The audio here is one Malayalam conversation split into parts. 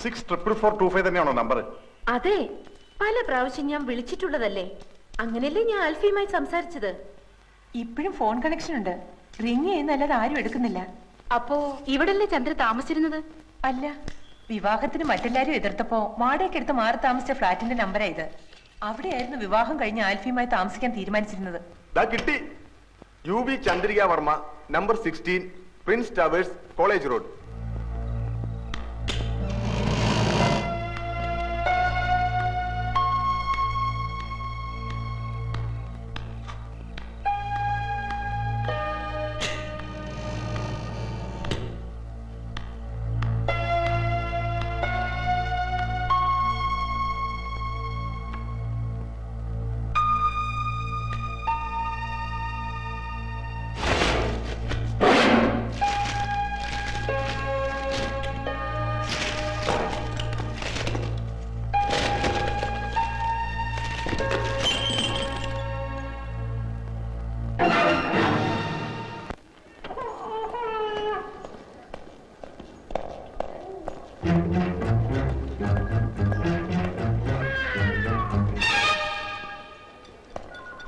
644425 തന്നെയാണോ നമ്പർ? അതെ, പല പ്രാവശ്യം ഞാൻ വിളിച്ചിട്ടുള്ളതല്ലേ. അങ്ങനെയല്ലേ ഞാൻ ആൽഫിയുമായി സംസാരിച്ചത്. ഇപ്പോഴും ഫോൺ കണക്ഷൻ ഉണ്ട്. റിങ് ചെയ്യുന്നല്ലാതെ ആരും എടുക്കുന്നില്ല. അപ്പോ ഇവിടല്ലേ ചന്ദ്ര താമസിച്ചിരുന്നത്? അല്ല, വിവാഹത്തിന് മറ്റെല്ലാരും എതിർത്തപ്പോ വാടകയ്ക്ക് എടുത്ത് മാറി താമസിച്ച ഫ്ലാറ്റിന്റെ നമ്പറാ ഇത്. അവിടെയായിരുന്നു വിവാഹം കഴിഞ്ഞ് ആൽഫിയുമായി താമസിക്കാൻ തീരുമാനിച്ചിരുന്നത്. കിട്ടി. UB Chandrika Varma, number 16, Prince towers, college road.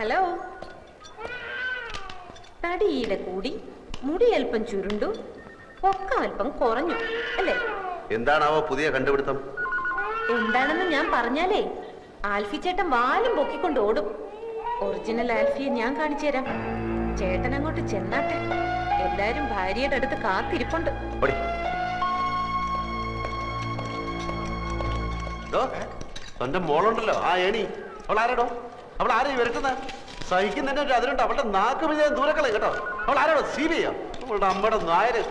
Hello. തടിയുടെ കൂടി, മുടി അല്പം ചുരുണ്ടു, പൊക്ക അല്പം കുറഞ്ഞു അല്ലേ? എന്താണാവോ പുതിയ കണ്ടുപിടുത്തം? എന്താണെന്ന് ഞാൻ പറഞ്ഞാലേ ആൽഫി ചേട്ടൻ വാലും പൊക്കിക്കൊണ്ട് ഓടും. ഒറിജിനൽ ആൽഫിയെ ഞാൻ കാണിച്ചു തരാം. ചേട്ടൻ അങ്ങോട്ട് ചെന്നാട്ടെ. എല്ലാരും ഭാര്യയുടെ അടുത്ത് കാത്തിരിപ്പുണ്ട്. തന്റെ മോളുണ്ടല്ലോ ആ ഏണി, അവൾ ആരാടോ? അവൾ ആരെയും വരട്ടുന്ന സഹിക്കുന്നതിന്റെ ഒരു അതിലുണ്ട്. അവളുടെ നാക്ക് വിജയം ദൂരക്കളെ കേട്ടോ. അവൾ ആരാടോ? CBI അവളുടെ അമ്മയുടെ നായര്.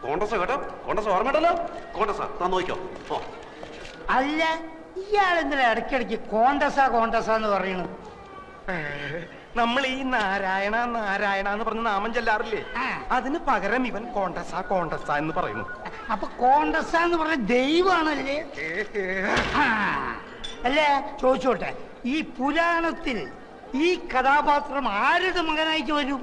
കോൺഗ്രസ് കേട്ടോ, കോൺഗ്രസ് ഓർമ്മയുണ്ടല്ലോ. കോൺഗ്രസ് താൻ നോക്കിക്കോ. അല്ല, ഇയാളെന്തിനാ ഇടയ്ക്കിടയ്ക്ക് കോണ്ടസാന്ന് പറയുന്നു? നമ്മൾ ഈ നാരായണ നാരായണ എന്ന് പറഞ്ഞ നാമം ചെല്ലാറില്ലേ, അതിന് പകരം ഇവൻ കോണ്ടസ എന്ന് പറയുന്നു. അപ്പൊ കോണ്ടസ എന്ന് പറഞ്ഞ ദൈവമാണല്ലേ? അല്ലേ, ചോദിച്ചോട്ടെ, ഈ പുരാണത്തിൽ ഈ കഥാപാത്രം ആരുടെ മകനായിട്ട് വരും?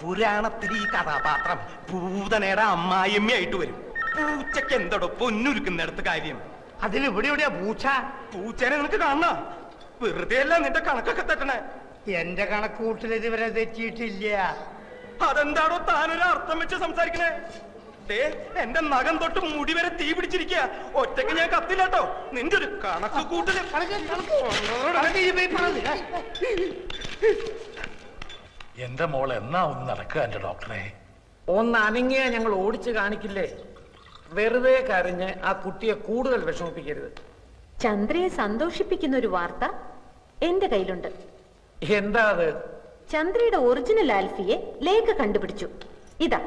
പുരാണത്തിൽ ഈ കഥാപാത്രം പൂതനയുടെ അമ്മായിയമ്മയായിട്ട് വരും. പൂച്ചക്ക് എന്തോടോ പൊന്നുരുക്കുന്നിടത്ത് കാര്യം. അതിലിവിടെ എവിടെയാ പൂച്ച? പൂച്ചനെ നിനക്ക് കാണണ? വെറുതെ അല്ല നിന്റെ കണക്കൊക്കെ തെറ്റണേ. എന്റെ കണക്കൂട്ടിൽ ഇതുവരെ തെറ്റിയിട്ടില്ല. അതെന്താണോ താനൊരു അർത്ഥം വെച്ച് സംസാരിക്കണേ? എന്റെ നഖം തൊട്ട് മുടി വരെ തീ പിടിച്ചിരിക്കുക. ഒറ്റയ്ക്ക് ഞാൻ കത്തില്ലാട്ടോ. നിന്റെ ഒരു കണക്ക് കൂട്ടല്. എന്റെ മോൾ എന്നാ ഒന്ന് നടക്കുക എന്റെ ഡോക്ടറെ? ഒന്ന് അനങ്ങിയാ ഞങ്ങൾ ഓടിച്ചു കാണിക്കില്ലേ? വെറുതെ കരഞ്ഞ് ആ കുട്ടിയെ കൂടുതൽ വിഷമിപ്പിക്കരുത്. ചന്ദ്രയെ സന്തോഷിപ്പിക്കുന്ന ഒരു വാർത്ത എന്റെ കയ്യിലുണ്ട്. എന്താ അത്? ചന്ദ്രയുടെ ഒറിജിനൽ ആൽഫിയെ ലേഖ കണ്ടുപിടിച്ചു. ഇതാ.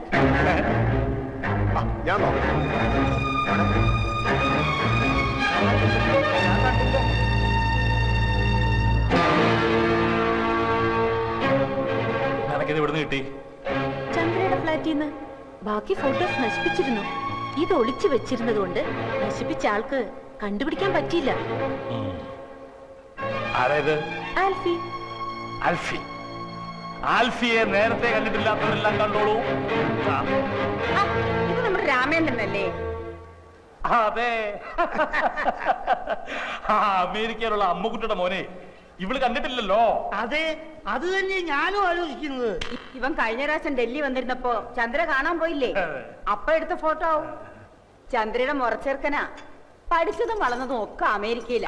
ഞാൻ നിനക്കിത് ഇവിടുന്ന് കിട്ടി? ചന്ദ്രയുടെ ഫ്ലാറ്റിൽ നിന്ന്. ബാക്കി ഫോട്ടോസ് നശിപ്പിച്ചിരുന്നു. ഇത് ഒളിച്ചു വെച്ചിരുന്നത് കൊണ്ട് നശിപ്പിച്ച ആൾക്ക് കണ്ടുപിടിക്കാൻ പറ്റിയില്ല. ആൽഫി. ആൽഫി. ആൽഫിയെ നേരത്തെ കണ്ടിട്ടില്ലാത്തവരെല്ലാം കണ്ടോളൂ. ഇത് നമ്മുടെ രാമേന്ദ്രനല്ലേ? അതെ. അമേരിക്കയിലുള്ള അമ്മുക്കുട്ടിയുടെ മോനെ ഇവള് കണ്ടിട്ടില്ലല്ലോ. അതെ, അത് തന്നെ ഞാനും ആലോചിക്കുന്നത്. ഇവൻ കഴിഞ്ഞ പ്രാവശ്യം ഡൽഹി വന്നിരുന്നപ്പോ ചന്ദ്ര കാണാൻ പോയില്ലേ? അപ്പൊ എടുത്ത ഫോട്ടോ ആവും. ചന്ദ്രയുടെ മുറച്ചേർക്കനാ. പഠിച്ചതും വളർന്നതും ഒക്കെ അമേരിക്കയിലാ.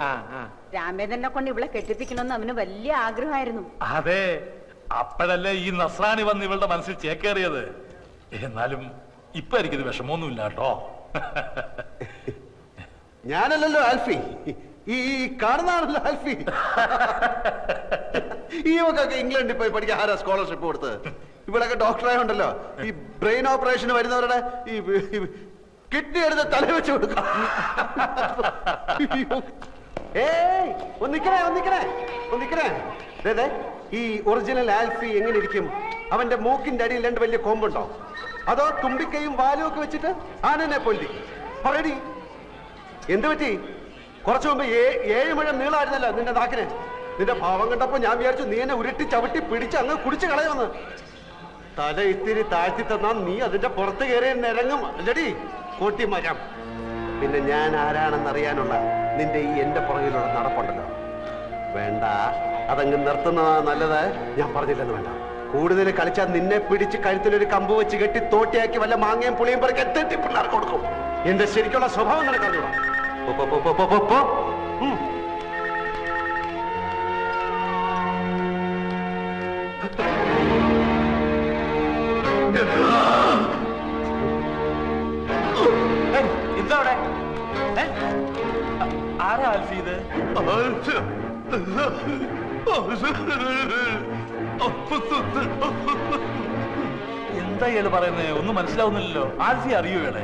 രാമേന്ദ്രനെ കൊണ്ട് ഇവളെ കെട്ടിപ്പിക്കണമെന്ന് അവന് വലിയ ആഗ്രഹമായിരുന്നു. അതെ, അപ്പോഴല്ലേ ഈ നസ്രാണി വന്ന് ഇവളുടെ മനസ്സിൽ ചേക്കേറിയത്. എന്നാലും ഇപ്പൊ എനിക്കിത് വിഷമമൊന്നുമില്ല കേട്ടോ. ഞാനല്ലല്ലോ ആൽഫി, ഈ കാണുന്നതാണല്ലോ ആൽഫി. ഈ ഒക്കെ ഇംഗ്ലണ്ടിൽ പോയി പഠിക്കാൻ ആരാ സ്കോളർഷിപ്പ് കൊടുത്തത്? ഇവിടെയൊക്കെ ഡോക്ടറായുണ്ടല്ലോ ഈ ബ്രെയിൻ ഓപ്പറേഷന് വരുന്നവരുടെ ഈ കിഡ്നി എടുത്ത് തല വെച്ച് കൊടുക്കാം. ഏയ് ഒന്നിക്കണേ. ഈ ഒറിജിനൽ ആൽഫി എങ്ങനെ ഇരിക്കും? അവന്റെ മൂക്കിന്റെ അടിയിൽ രണ്ട് വലിയ കൊമ്പുണ്ടോ? അതോ തുമ്പിക്കൈയും വാലും ഒക്കെ വെച്ചിട്ട് ആനനെ പൊന്തി പറയടി. എന്ത് പറ്റി? കുറച്ചു മുമ്പ് 7 മുഴം നീളമായിരുന്നല്ലോ നിന്റെ നാക്കിന്. നിന്റെ ഭാവം കണ്ടപ്പോ ഞാൻ വിചാരിച്ചു നീ എന്നെ ഉരുട്ടി ചവിട്ടി പിടിച്ച് അങ്ങ് കുടിച്ചു കളയുമെന്ന്. തല ഇത്തിരി താഴ്ത്തി തന്നാ നീ അതിന്റെ പുറത്ത് കയറി നിരങ്ങും അല്ലടി കോട്ടി മരം. പിന്നെ ഞാൻ ആരാണെന്ന് അറിയാനുള്ള നിന്റെ ഈ എന്റെ പുറകിലുള്ള നടപ്പുണ്ടല്ലോ, വേണ്ട, അതങ്ങ് നിർത്തുന്നതാ നല്ലത്. ഞാൻ പറഞ്ഞില്ലെന്ന് വേണ്ട. കൂടുതൽ കളിച്ചാൽ നിന്നെ പിടിച്ച് കഴുത്തിലൊരു കമ്പ് വെച്ച് കെട്ടി തോട്ടിയാക്കി വല്ല മാങ്ങയും പുളിയും പറക്കി എത്തി പിള്ളേർക്ക് കൊടുക്കും. എന്റെ ശരിക്കുള്ള സ്വഭാവം നടക്കാനുള്ള എന്താ ആരാ ആൽഫി ഇത്? എന്താ ഇയാള് പറയുന്നത്? ഒന്നും മനസ്സിലാവുന്നില്ലല്ലോ. ആൽഫി അറിയോ ഇയാളെ?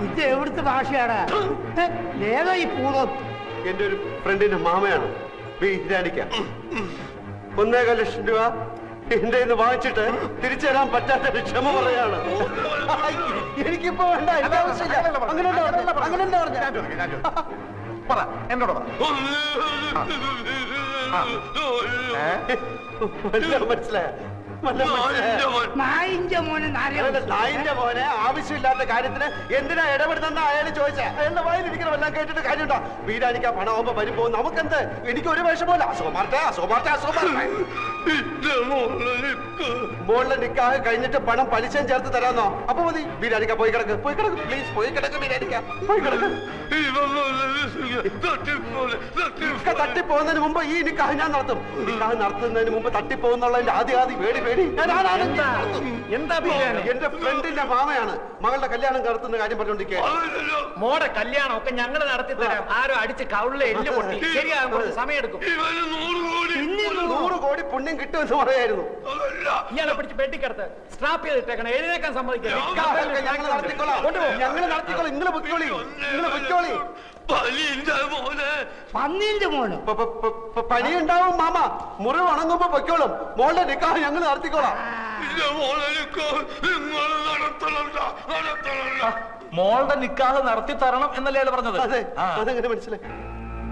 ഇത് എവിടുത്തെ ഭാഷയാണ്? ഏതോ ഈ പൂർവ്വം? എന്റെ ഒരു ഫ്രണ്ടിന്റെ മാമയാണ് ബീരാനിക്ക. 1.5 ലക്ഷം രൂപ എന്റെ നിന്ന് വാങ്ങിച്ചിട്ട് തിരിച്ചു തരാൻ പറ്റാത്ത ക്ഷമ പറയാണ്. എനിക്കിപ്പോ വേണ്ട, എനിക്ക് ആവശ്യമില്ല. അങ്ങനെ എന്നോട് മനസ്സിലായ നായിന്റെ മോനെ നായിന്റെ മോനെ ആവശ്യമില്ലാത്ത കാര്യത്തിന് എന്തിനാ ഇടപെടുന്ന അയാൾ ചോദിച്ചാ. അയാളുടെ വായിലിരിക്കണം എല്ലാം കേട്ടിട്ട് കാര്യമുണ്ടോ? വീടാനിക്കാ പണമാകുമ്പോ വരുമ്പോ നമുക്കെന്ത്? എനിക്ക് ഒരു വിഷമല്ല. മോളിലെ നിക്കാഹ് കഴിഞ്ഞിട്ട് പണം പലിശയും ചേർത്ത് തരാന്നോ? അപ്പൊ മതി. വീടാനിക്ക പോയി കിടക്ക്, പ്ലീസ് പോയി കിടക്ക്. വീടാനിക്ക പോയി കിടക്ക്. തട്ടിപ്പോകുന്നതിന് മുമ്പ് ഈ നിക്കാഹ് ഞാൻ നടത്തും. നിക്കാഹ് നടത്തുന്നതിന് മുമ്പ് തട്ടിപ്പോകുന്നുള്ളതിന്റെ ആദ്യ പേടി. എന്താ എന്റെ ഫ്രണ്ടിന്റെ മാമയാണ് മകളുടെ കല്യാണം നടത്തുന്ന കാര്യം പറഞ്ഞോണ്ടിരിക്കുക. മോടെ കല്യാണം ഒക്കെ ഞങ്ങൾ നടത്തി തരാം. ആരോ അടിച്ച് കൗളിലെ എല്ല് പൊട്ടി ശരിയാകും, കുറച്ച് സമയം എടുക്കും. 100 കോടി പുണ്യം കിട്ടുമെന്ന് പറയായിരുന്നു. ഇയാളെ പിടിച്ച് പെട്ടിക്കടുത്ത് സ്ട്രാപ്പ് ചെയ്തിട്ടേക്കണം. എഴുന്നേക്കാൻ സമ്മതിക്കാം. ഞങ്ങൾ നടത്തിക്കോളാം. നിങ്ങൾ പൊയ്ക്കോളി. പന്നീന്റെ മോന് പനിയുണ്ടാവും മാമ. മുറിവ് ഉണങ്ങുമ്പോ പൊയ്ക്കോളും. മോളുടെ നിക്കാഹ് ഞങ്ങൾ നടത്തിക്കോളാം. മോളുടെ നിക്കാഹ് നടത്തി തരണം എന്നല്ലേ അയാൾ പറഞ്ഞത്? അതെങ്ങനെ മനസ്സിലായി?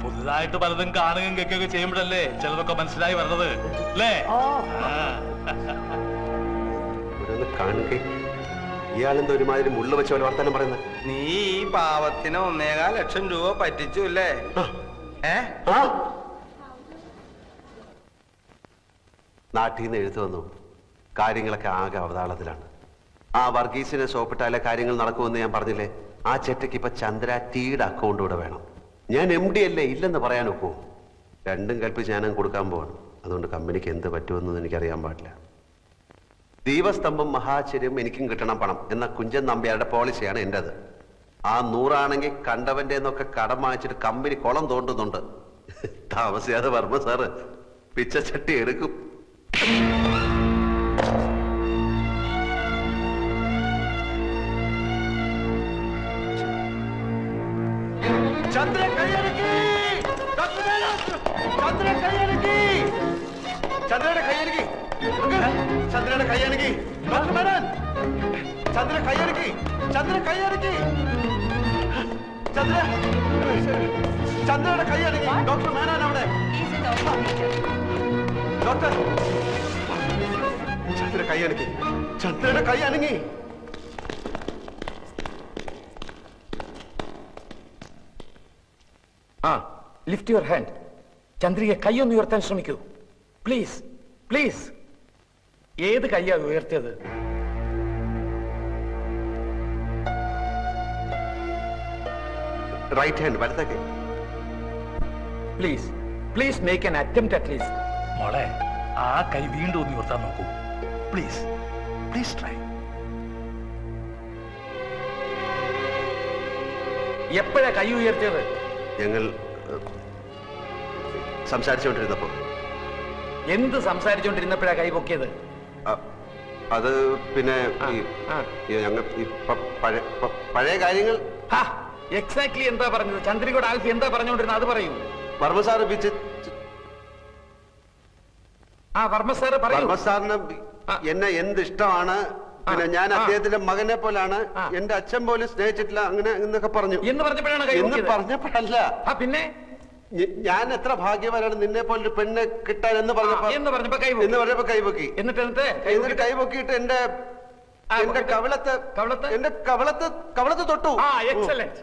പുതുതായിട്ട് പലതും കാണുകയും കേൾക്കുകയൊക്കെ ചെയ്യുമ്പോഴല്ലേ ചിലതൊക്കെ മനസ്സിലായി വരുന്നത് അല്ലേ? കാണുക ഇയാളെന്താ ഒരുമാതിരി മുള്ള വെച്ച പോലെ വർത്താനം പറയുന്നത്? നീ ഈ പാവത്തിന് 1.25 ലക്ഷം രൂപ പറ്റിച്ചു അല്ലേ? നാട്ടിൽ നിന്ന് എഴുത്തു വന്നു. കാര്യങ്ങളൊക്കെ ആകെ അവതാളത്തിലാണ്. ആ വർഗീസിനെ സോപ്പിട്ടാലെ കാര്യങ്ങൾ നടക്കുമെന്ന് ഞാൻ പറഞ്ഞില്ലേ? ആ ചെറ്റയ്ക്ക് ഇപ്പൊ ചന്ദ്ര ടീയുടെ അക്കൗണ്ട് കൂടെ വേണം. ഞാൻ MD അല്ലേ, ഇല്ലെന്ന് പറയാൻ ഒക്കുമോ? രണ്ടും കൽപ്പിച്ച് ഞാനും കൊടുക്കാൻ പോവാണ്. അതുകൊണ്ട് കമ്പനിക്ക് എന്ത് പറ്റുമെന്ന് എനിക്കറിയാൻ പാടില്ല. ദീപസ്തംഭം മഹാചര്യം എനിക്കും കിട്ടണം പണം എന്ന കുഞ്ചൻ നമ്പ്യാരുടെ പോളിസിയാണ് എന്റേത്. ആ 100 ആണെങ്കിൽ കണ്ടവന്റെ എന്നൊക്കെ കടം വാങ്ങിച്ചിട്ട് കമ്പനി കുളം തോണ്ടുന്നുണ്ട്. താമസിയാതെ വർമ്മ സാറ് പിച്ചച്ചട്ടി എടുക്കും. ചന്ദ്ര കൈയടക്കി, ചന്ദ്രയുടെ കൈയടക്കി, ചന്ദ്ര കൈയടക്കി, ചന്ദ്ര കൈയടക്കി, ചന്ദ്രയുടെ കൈയടക്കി. ഡോക്ടർ മേനോൻ അവിടെ. ഡോക്ടർ ചന്ദ്ര കൈയടക്കി, ചന്ദ്രയുടെ കൈ അനങ്ങി. Lift your hand. ചന്ദ്രിക കൈയൊന്ന് ഉയർത്താൻ ശ്രമിക്കൂ. Please please. ഏത് കൈയാ ഉയർത്തിയത്? റൈറ്റ് ഹാൻഡ്, വലത്തെ കൈ. Please please make an attempt at least. മോളെ, ആ കൈ വീണ്ടും ഒന്ന് ഉയർത്താൻ നോക്കൂ. Please please try. എപ്പോഴാ കൈ ഉയർത്തിയത്? ഞങ്ങൾ സംസാരിച്ചുകൊണ്ടിരുന്നപ്പോ. എന്ത് സംസാരിച്ചുകൊണ്ടിരുന്നപ്പോഴാ കൈ പൊക്കിയത്? അത് പിന്നെ ഞങ്ങൾ പഴയ കാര്യങ്ങൾ. എക്സാക്ട്ലി എന്താ പറഞ്ഞത്? ചന്ദ്രികയുടെ ആൽഫി എന്താ പറഞ്ഞുകൊണ്ടിരുന്നത് അത് പറയൂ. വർമ്മ സാറ് വർമ്മ സാറിന് എന്നെ എന്ത് ഇഷ്ടമാണ്, പിന്നെ ഞാൻ അദ്ദേഹത്തിന്റെ മകനെ പോലാണ്, എന്റെ അച്ഛൻ പോലും സ്നേഹിച്ചിട്ടില്ല, അങ്ങനെ എന്നൊക്കെ പറഞ്ഞു. എന്ന് പറഞ്ഞപ്പോഴാണ് എന്ന് പറഞ്ഞപ്പോഴല്ല, പിന്നെ ഞാൻ എത്ര ഭാഗ്യവാനാണ് നിന്നെ പോലൊരു പെണ്ണ് കിട്ടാൻ എന്ന് പറഞ്ഞപ്പോ കൈപൊക്കി എന്നിട്ട് കൈപൊക്കിയിട്ട് എന്റെ കവളത്ത് തൊട്ടു. എക്സലന്റ്.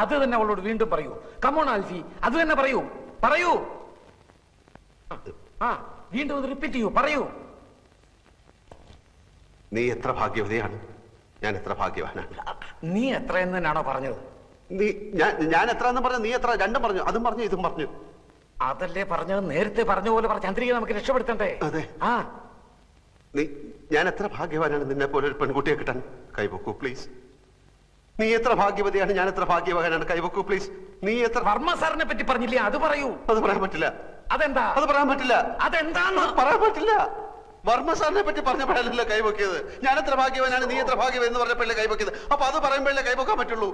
അത് തന്നെ അവളോട് വീണ്ടും പറയൂ. കമോൺ ആൽഫി, അത് തന്നെ പറയൂ. വീണ്ടും അത് റിപ്പീറ്റ് ചെയ്യൂ. പറയൂ. നീ എത്ര ഭാഗ്യവതിയാണ്, ഞാൻ എത്ര ഭാഗ്യവാനാണ്. നീ എത്ര എന്ന് തന്നെയാണോ പറഞ്ഞത്? ഞാൻ എത്ര എന്ന് പറഞ്ഞു, നീ എത്ര, രണ്ടും പറഞ്ഞു. അതും പറഞ്ഞു ഇതും പറഞ്ഞു. അതല്ലേ പറഞ്ഞത്, നേരത്തെ പറഞ്ഞ പോലെ ചന്ദ്രിക നമുക്ക് രക്ഷപ്പെടുത്തണ്ടേ? അതെ. ഞാൻ എത്ര ഭാഗ്യവാനാണ് നിന്നെ പോലെ ഒരു പെൺകുട്ടിയെ കിട്ടാൻ. കൈവക്കൂ പ്ലീസ്. നീ എത്ര ഭാഗ്യവതിയാണ്, ഞാൻ എത്ര ഭാഗ്യവാനാണ്. കൈവക്കൂ പ്ലീസ്. നീ എത്ര വർമ്മ സാറിനെ പറ്റി പറഞ്ഞില്ലേ, അത് പറയൂ. അത് പറയാൻ പറ്റില്ല. അതെന്താ? അത് പറയാൻ പറ്റില്ല. അതെന്താന്ന് പറയാൻ പറ്റില്ല. വർമ്മ സാറിനെ പറ്റി പറഞ്ഞപ്പോഴല്ലോ കൈവക്കിയത്. ഞാൻ എത്ര ഭാഗ്യവാനാണ്, നീ എത്ര ഭാഗ്യവൻ എന്ന് പറഞ്ഞപ്പോഴല്ലേ കൈവക്കിയത്. അപ്പൊ അത് പറയുമ്പോഴല്ലേ കൈവക്കാൻ പറ്റുള്ളൂ.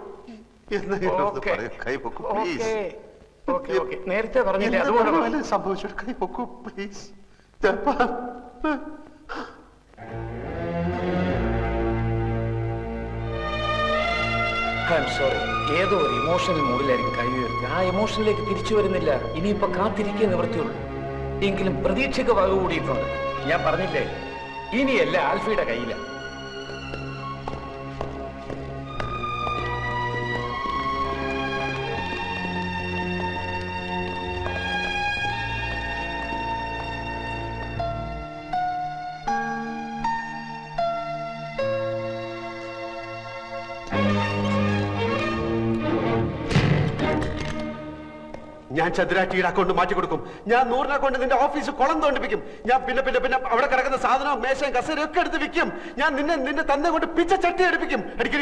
കൈവക്കൂ പ്ലീസ്. നേരത്തെ പറഞ്ഞില്ലേ, അതുപോലെ സംഭവിച്ചു. കൈവക്കൂ പ്ലീസ്. സോറി, ഏതോ ഒരു ഇമോഷണൽ മൂഡിലായിരിക്കും കൈ ഉയർത്തി. ആ ഇമോഷനിലേക്ക് തിരിച്ചു വരുന്നില്ല. ഇനിയിപ്പോ കാത്തിരിക്കുക നിവൃത്തിയുള്ളൂ. എങ്കിലും പ്രതീക്ഷയ്ക്ക് വക കൂടിയിട്ടുണ്ട്. ഞാൻ പറഞ്ഞില്ലേ, ഇനിയല്ല ആൽഫിയുടെ കയ്യിലാണ്. ഞാൻ ചന്ദ്രാറ്റിയുടെ അക്കൗണ്ട് മാറ്റി കൊടുക്കും. ഞാൻ 100 അക്കൗണ്ട് നിന്റെ ഓഫീസ് കുളം തോണ്ടിപ്പിക്കും. ഞാൻ പിന്നെ പിന്നെ പിന്നെ അവിടെ കിടക്കുന്ന സാധനവും മേശയും കസേരയും ഒക്കെ എടുത്ത് വിൽക്കും. ഞാൻ നിന്റെ തന്നെ കൊണ്ട് പിച്ച ചട്ടി എടുപ്പിക്കും. അടിക്കാൻ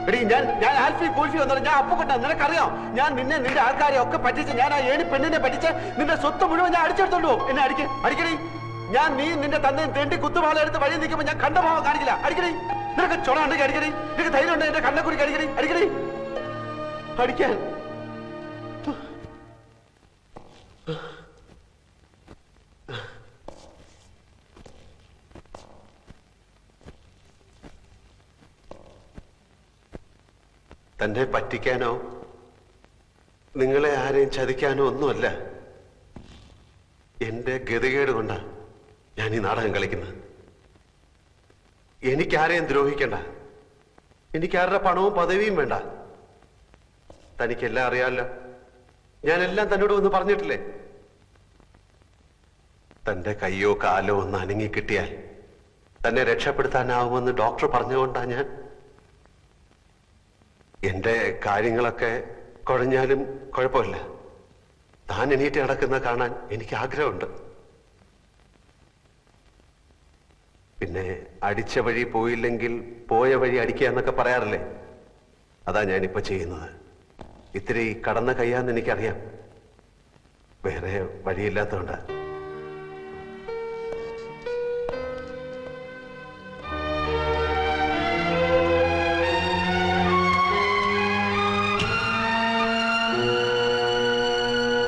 എടി, ഞാൻ ആൽഫി കോൽഫി വന്നത് ഞാൻ അപ്പൊ കൊണ്ടാ. നിനക്കറിയാം, ഞാൻ നിന്റെ ആൾക്കാരെ ഒക്കെ പറ്റിച്ച്, ഞാൻ ആ ഏണി പെണ്ണിനെ പറ്റിച്ച് നിന്റെ സ്വത്ത് മുഴുവൻ ഞാൻ അടിച്ചെടുത്തോണ്ട് പോകും. എന്നെ അടിക്കടി. ഞാൻ നിന്റെ തന്നെ തെണ്ടി കുത്തുപാല എടുത്ത് വഴി നിൽക്കുമ്പോൾ ഞാൻ കണ്ട ഭാവം കാണിക്കില്ല. അടിക്കടി. നിനക്ക് ചുണ ഉണ്ടെങ്കിൽ അടിക്കടി. നിനക്ക് ധൈര്യം ഉണ്ട് എന്റെ കണ്ണക്കുറിക്ക് അടിക്കടി. അടിക്കാൻ തന്നെ പറ്റിക്കാനോ നിങ്ങളെ ആരെയും ചതിക്കാനോ ഒന്നുമല്ല. എന്റെ ഗതികേട് കൊണ്ടാ ഞാൻ ഈ നാടകം കളിക്കുന്നത്. എനിക്കാരെയും ദ്രോഹിക്കണ്ട. എനിക്കാരുടെ പണവും പദവിയും വേണ്ട. തനിക്കെല്ലാം അറിയാമല്ലോ. ഞാനെല്ലാം തന്നോട് ഒന്ന് പറഞ്ഞിട്ടില്ലേ? തന്റെ കയ്യോ കാലോ ഒന്ന് അനങ്ങി കിട്ടിയാൽ തന്നെ രക്ഷപ്പെടുത്താനാവുമെന്ന് ഡോക്ടർ പറഞ്ഞുകൊണ്ടാ ഞാൻ. എന്റെ കാര്യങ്ങളൊക്കെ കുഴഞ്ഞാലും കുഴപ്പമില്ല. താൻ എണീറ്റ് നടക്കുന്ന കാണാൻ എനിക്ക് ആഗ്രഹമുണ്ട്. പിന്നെ അടിച്ച വഴി പോയില്ലെങ്കിൽ പോയ വഴി അടിക്കുക എന്നൊക്കെ പറയാറില്ലേ? അതാ ഞാനിപ്പോ ചെയ്യുന്നത്. ഇത്തിരി കടന്ന കയ്യാന്ന് എനിക്കറിയാം. വേറെ വഴിയില്ലാത്തതുകൊണ്ട്